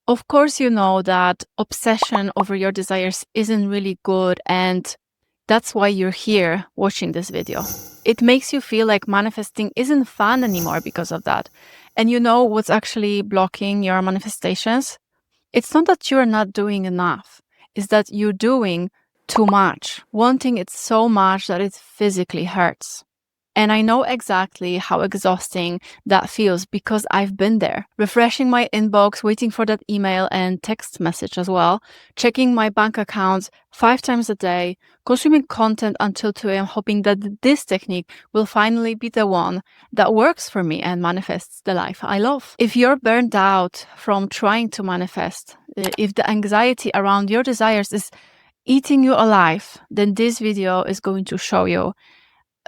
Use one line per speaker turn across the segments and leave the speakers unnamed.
Of course, you know that obsession over your desires isn't really good, and that's why you're here watching this video. It makes you feel like manifesting isn't fun anymore because of that. And you know what's actually blocking your manifestations? It's not that you're not doing enough. It's that you're doing too much, wanting it so much that it physically hurts. And I know exactly how exhausting that feels because I've been there, refreshing my inbox, waiting for that email and text message as well, checking my bank accounts 5 times a day, consuming content until 2 a.m., hoping that this technique will finally be the one that works for me and manifests the life I love. If you're burned out from trying to manifest, if the anxiety around your desires is eating you alive, then this video is going to show you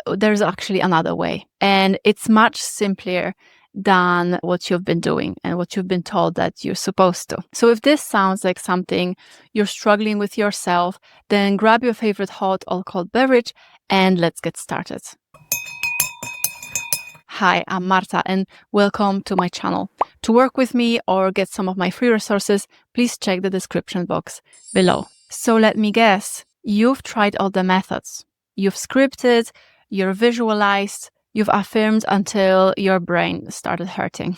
there's actually another way. And it's much simpler than what you've been doing and what you've been told that you're supposed to. So if this sounds like something you're struggling with yourself, then grab your favorite hot or cold beverage and let's get started. Hi, I'm Marta and welcome to my channel. To work with me or get some of my free resources, please check the description box below. So let me guess, you've tried all the methods. You've scripted, you're visualized, you've affirmed until your brain started hurting.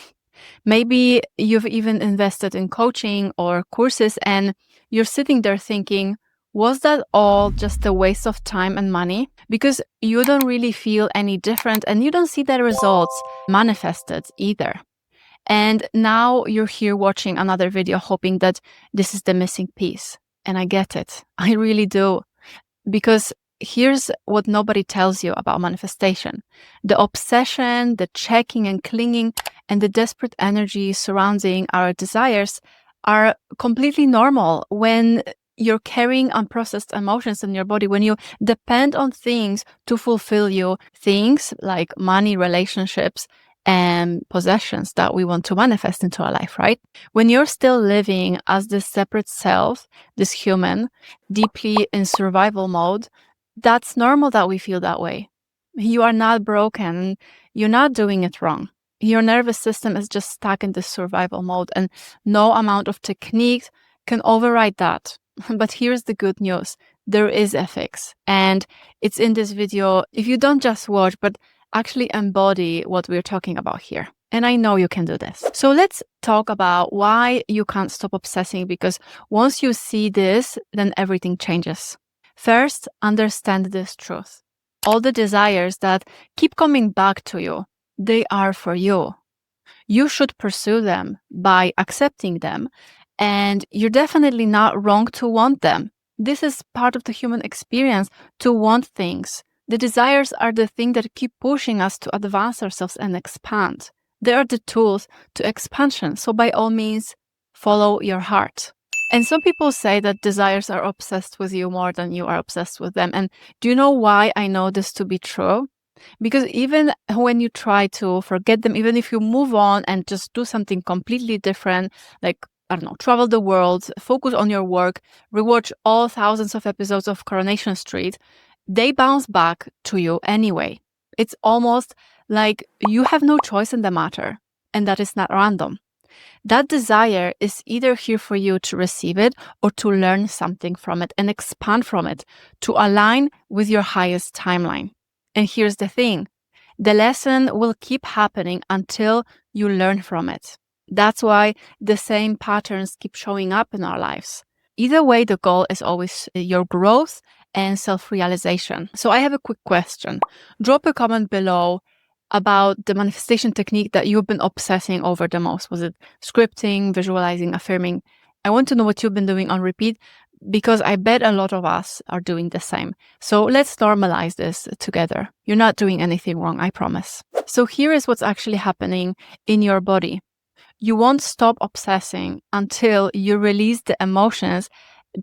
Maybe you've even invested in coaching or courses and you're sitting there thinking, was that all just a waste of time and money? Because you don't really feel any different and you don't see the results manifested either. And now you're here watching another video hoping that this is the missing piece. And I get it. I really do. Because here's what nobody tells you about manifestation. The obsession, the checking and clinging, and the desperate energy surrounding our desires are completely normal when you're carrying unprocessed emotions in your body, when you depend on things to fulfill you, things like money, relationships, and possessions that we want to manifest into our life, right? When you're still living as this separate self, this human, deeply in survival mode, that's normal that we feel that way. You are not broken. You're not doing it wrong. Your nervous system is just stuck in this survival mode, and no amount of techniques can override that. But here's the good news. There is a fix, and it's in this video. If you don't just watch, but actually embody what we're talking about here. And I know you can do this. So let's talk about why you can't stop obsessing, because once you see this, then everything changes. First, understand this truth. All the desires that keep coming back to you, they are for you. You should pursue them by accepting them, and you're definitely not wrong to want them. This is part of the human experience, to want things. The desires are the thing that keep pushing us to advance ourselves and expand. They are the tools to expansion. So by all means, follow your heart. And some people say that desires are obsessed with you more than you are obsessed with them. And do you know why I know this to be true? Because even when you try to forget them, even if you move on and just do something completely different, like, I don't know, travel the world, focus on your work, rewatch all thousands of episodes of Coronation Street, they bounce back to you anyway. It's almost like you have no choice in the matter, and that is not random. That desire is either here for you to receive it or to learn something from it and expand from it, to align with your highest timeline. And here's the thing, the lesson will keep happening until you learn from it. That's why the same patterns keep showing up in our lives. Either way, the goal is always your growth and self-realization. So I have a quick question. Drop a comment below about the manifestation technique that you've been obsessing over the most. Was it scripting, visualizing, affirming? I want to know what you've been doing on repeat, because I bet a lot of us are doing the same. So let's normalize this together. You're not doing anything wrong, I promise. So here is what's actually happening in your body. You won't stop obsessing until you release the emotions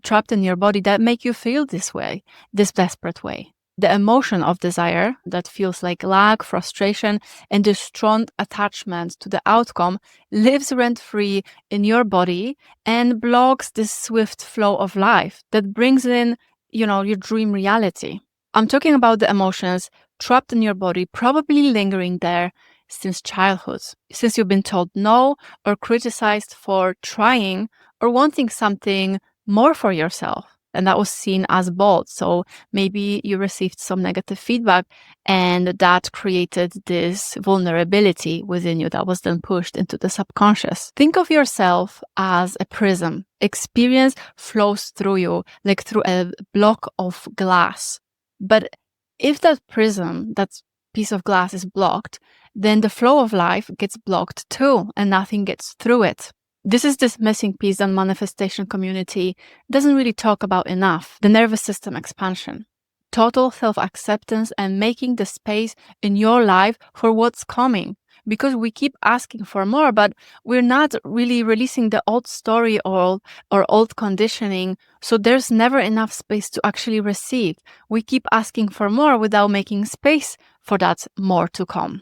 trapped in your body that make you feel this way, this desperate way. The emotion of desire that feels like lack, frustration, and this strong attachment to the outcome lives rent-free in your body and blocks this swift flow of life that brings in, your dream reality. I'm talking about the emotions trapped in your body, probably lingering there since childhood, since you've been told no or criticized for trying or wanting something more for yourself. And that was seen as bold. So maybe you received some negative feedback and that created this vulnerability within you that was then pushed into the subconscious. Think of yourself as a prism. Experience flows through you like through a block of glass. But if that prism, that piece of glass is blocked, then the flow of life gets blocked too and nothing gets through it. This is this missing piece that manifestation community doesn't really talk about enough, the nervous system expansion. Total self-acceptance and making the space in your life for what's coming. Because we keep asking for more, but we're not really releasing the old story or old conditioning. So there's never enough space to actually receive. We keep asking for more without making space for that more to come.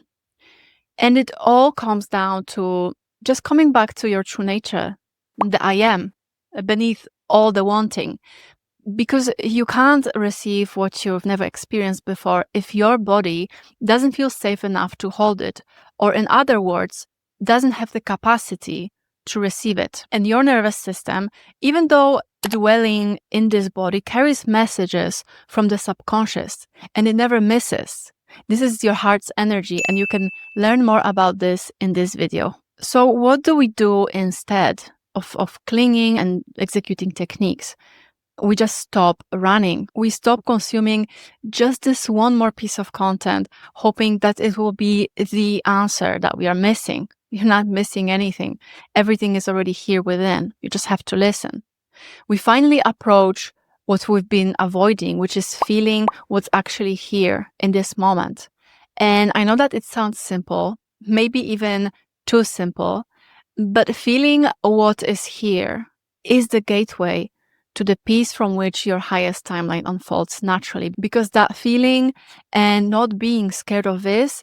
And it all comes down to just coming back to your true nature, the I am, beneath all the wanting. Because you can't receive what you've never experienced before if your body doesn't feel safe enough to hold it, or in other words, doesn't have the capacity to receive it. And your nervous system, even though dwelling in this body, carries messages from the subconscious and it never misses. This is your heart's energy, and you can learn more about this in this video. So what do we do instead of clinging and executing techniques? We just stop running. We stop consuming just this one more piece of content, hoping that it will be the answer that we are missing. You're not missing anything. Everything is already here within. You just have to listen. We finally approach what we've been avoiding, which is feeling what's actually here in this moment. And I know that it sounds simple, maybe even too simple, but feeling what is here is the gateway to the peace from which your highest timeline unfolds naturally, because that feeling and not being scared of this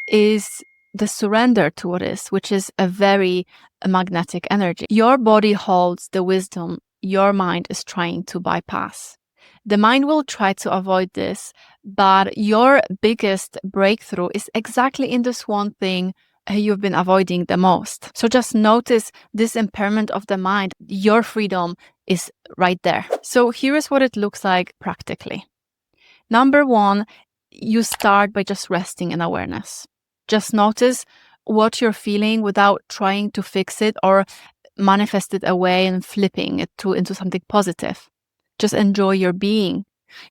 is the surrender to what is, which is a very magnetic energy. Your body holds the wisdom your mind is trying to bypass. The mind will try to avoid this, but your biggest breakthrough is exactly in this one thing you've been avoiding the most. So just notice this impairment of the mind. Your freedom is right there. So here is what it looks like practically. Number one, you start by just resting in awareness. Just notice what you're feeling without trying to fix it or manifest it away and flipping it into something positive. Just enjoy your being.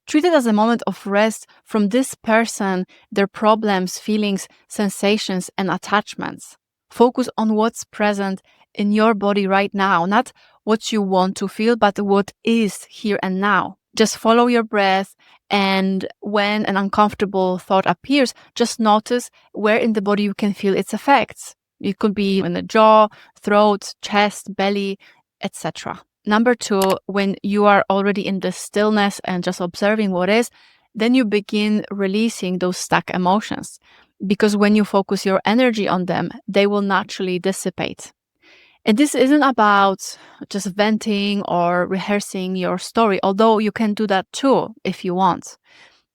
Treat it as a moment of rest from this person, their problems, feelings, sensations, and attachments. Focus on what's present in your body right now, not what you want to feel, but what is here and now. Just follow your breath, and when an uncomfortable thought appears, just notice where in the body you can feel its effects. It could be in the jaw, throat, chest, belly, etc. Number two, when you are already in the stillness and just observing what is, then you begin releasing those stuck emotions. Because when you focus your energy on them, they will naturally dissipate. And this isn't about just venting or rehearsing your story, although you can do that too if you want.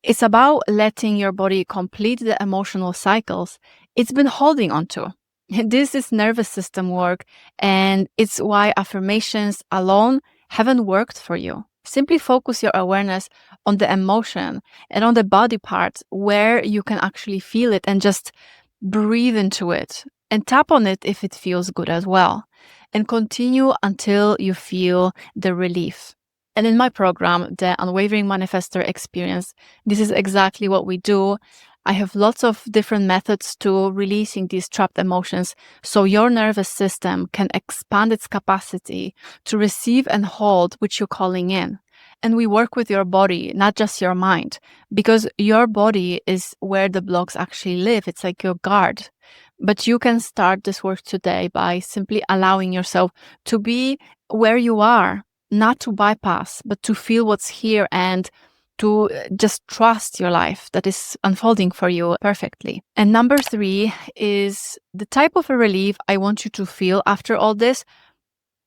It's about letting your body complete the emotional cycles it's been holding on to. This is nervous system work, and it's why affirmations alone haven't worked for you. Simply focus your awareness on the emotion and on the body parts where you can actually feel it, and just breathe into it and tap on it if it feels good as well. And continue until you feel the relief. And in my program, the Unwavering Manifestor Experience, this is exactly what we do. I have lots of different methods to releasing these trapped emotions so your nervous system can expand its capacity to receive and hold what you're calling in. And we work with your body, not just your mind, because your body is where the blocks actually live. It's like your guard. But you can start this work today by simply allowing yourself to be where you are, not to bypass, but to feel what's here and to just trust your life that is unfolding for you perfectly. And number three is the type of a relief I want you to feel after all this.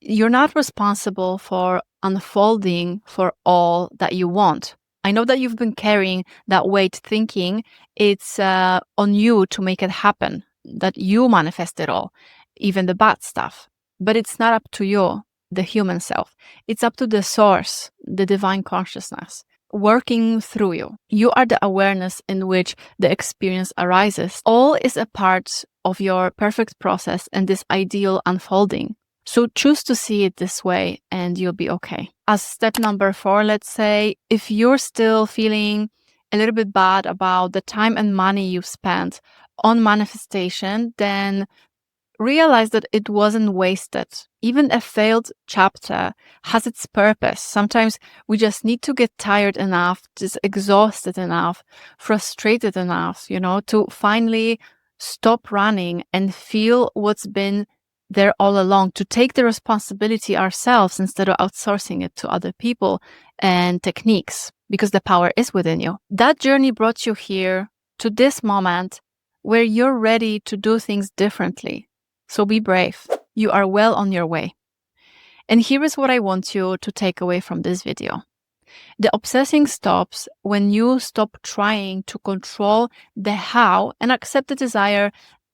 You're not responsible for unfolding for all that you want. I know that you've been carrying that weight thinking it's on you to make it happen. that you manifest it all, even the bad stuff. But it's not up to you, the human self. It's up to the source, the divine consciousness, working through you. You are the awareness in which the experience arises. All is a part of your perfect process and this ideal unfolding. So choose to see it this way and you'll be okay. As step number 4, let's say, if you're still feeling a little bit bad about the time and money you've spent on manifestation, then realize that it wasn't wasted. Even a failed chapter has its purpose. Sometimes we just need to get tired enough, just exhausted enough, frustrated enough, to finally stop running and feel what's been there all along, to take the responsibility ourselves instead of outsourcing it to other people and techniques, because the power is within you. That journey brought you here to this moment where you're ready to do things differently. So be brave. You are well on your way. And here is what I want you to take away from this video. The obsessing stops when you stop trying to control the how and accept the desire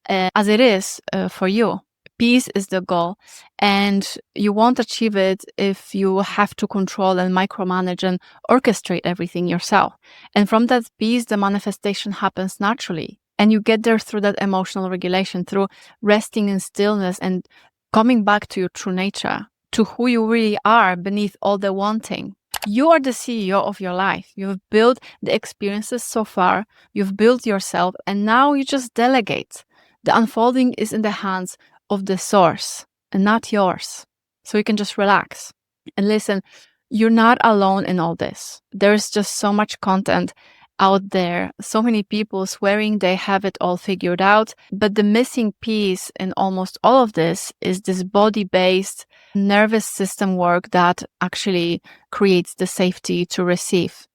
as it is for you. Peace is the goal, and you won't achieve it if you have to control and micromanage and orchestrate everything yourself. And from that peace, the manifestation happens naturally. And you get there through that emotional regulation, through resting in stillness and coming back to your true nature, to who you really are beneath all the wanting. You are the CEO of your life. You've built the experiences so far, you've built yourself, and now you just delegate. The unfolding is in the hands of the source and not yours. So you can just relax. And listen, you're not alone in all this. There's just so much content out there, so many people swearing they have it all figured out. But the missing piece in almost all of this is this body-based nervous system work that actually creates the safety to receive.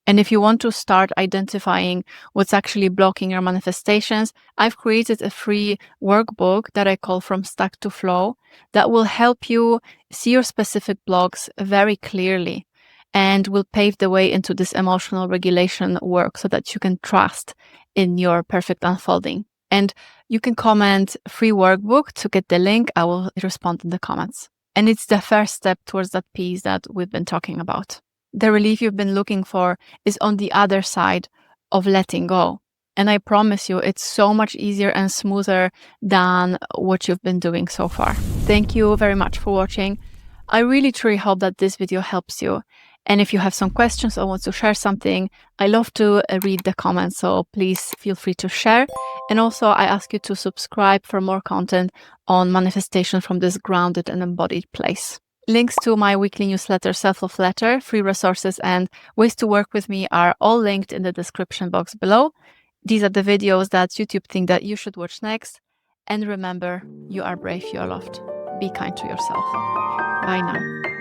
And if you want to start identifying what's actually blocking your manifestations, I've created a free workbook that I call From Stuck to Flow that will help you see your specific blocks very clearly and will pave the way into this emotional regulation work so that you can trust in your perfect unfolding. And you can comment free workbook to get the link. I will respond in the comments. And it's the first step towards that peace that we've been talking about. The relief you've been looking for is on the other side of letting go. And I promise you, it's so much easier and smoother than what you've been doing so far. Thank you very much for watching. I really truly hope that this video helps you. And if you have some questions or want to share something, I love to read the comments, so please feel free to share. And also I ask you to subscribe for more content on manifestation from this grounded and embodied place. Links to my weekly newsletter, Self-Love Letter, free resources, and ways to work with me are all linked in the description box below. These are the videos that YouTube think that you should watch next. And remember, you are brave, you are loved. Be kind to yourself. Bye now.